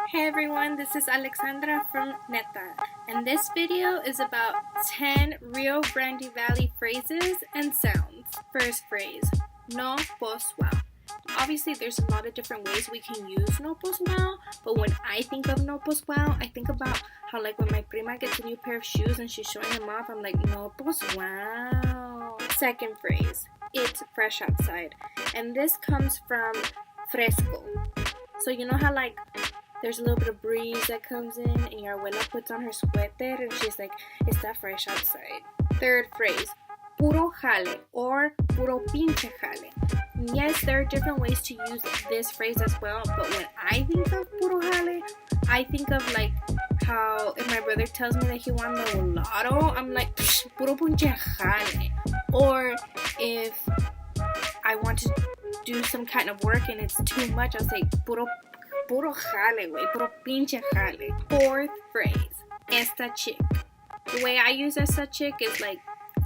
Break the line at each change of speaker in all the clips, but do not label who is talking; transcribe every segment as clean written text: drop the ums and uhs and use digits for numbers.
Hey everyone, this is Alexandra from Neta, and this video is about 10 Rio Grande Valley phrases and sounds. First phrase, no pues wow. Obviously, there's a lot of different ways we can use no pues wow, but when I think of no pues wow, I think about how like when my prima gets a new pair of shoes and she's showing them off, I'm like, no pues wow. Second phrase, it's fresh outside, and this comes from fresco. So you know how like there's a little bit of breeze that comes in and your abuela puts on her suéter and she's like, está fresh outside. Third phrase, puro jale or puro pinche jale. Yes, there are different ways to use this phrase as well, but when I think of puro jale, I think of like how if my brother tells me that he won the lotto, I'm like, puro pinche jale. Or if I want to do some kind of work and it's too much, I'll say puro jale, güey, puro pinche jale. Fourth phrase, esta chick. The way I use esta chick is like,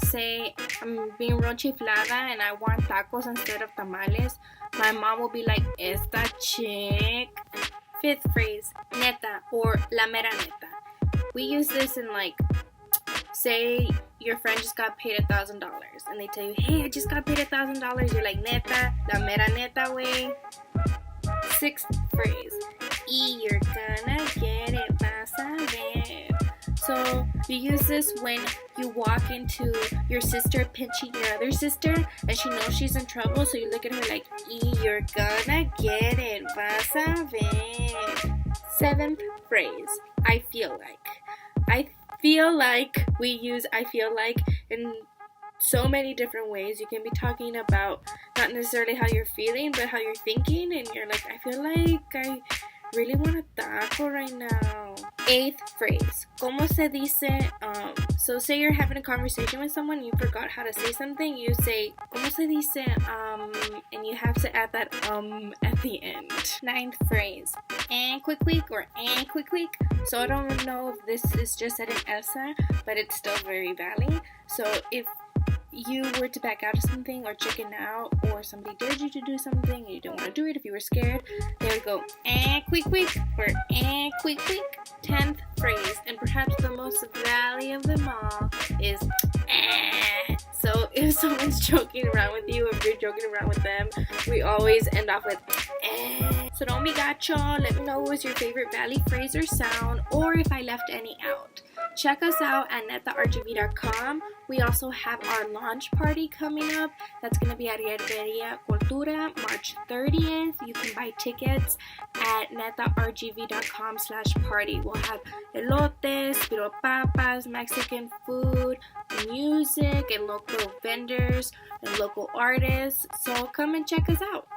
say I'm being real chiflada and I want tacos instead of tamales. My mom will be like, esta chick. Fifth phrase, neta or la mera neta. We use this in like, say your friend just got paid $1,000 and they tell you, hey, I just got paid $1,000. You're like, neta, la mera neta, way. Sixth phrase, y you're gonna get it, vas a ver. So you use this when you walk into your sister pinching your other sister and she knows she's in trouble, so you look at her like, y you're gonna get it, vas a ver. Seventh phrase, I feel like. I feel like we use I feel like in so many different ways. You can be talking about not necessarily how you're feeling, but how you're thinking, and you're like, I feel like I really want a taco right now. Eighth phrase, ¿cómo se dice? So say you're having a conversation with someone and you forgot how to say something, you say, ¿cómo se dice? And you have to add that at the end. Ninth phrase, and quick or and quick. So I don't know if this is just said in Elsa, but it's still very valid. So if you were to back out of something or chicken out, or somebody dared you to do something and you didn't want to do it, if you were scared, they would go and quick or and quick. 10th phrase, and perhaps the most valley of them all, is eh. So if someone's joking around with you, if you're joking around with them, we always end off with eh. So don't be gacho. Let me know what was your favorite valley phrase or sound, or if I left any out. Check us out at netargv.com. We also have our launch party coming up. That's going to be at Herreria Cultura, March 30th. You can buy tickets at netargv.com/party. We'll have elotes, piropapas, Mexican food, music, and local vendors and local artists. So come and check us out.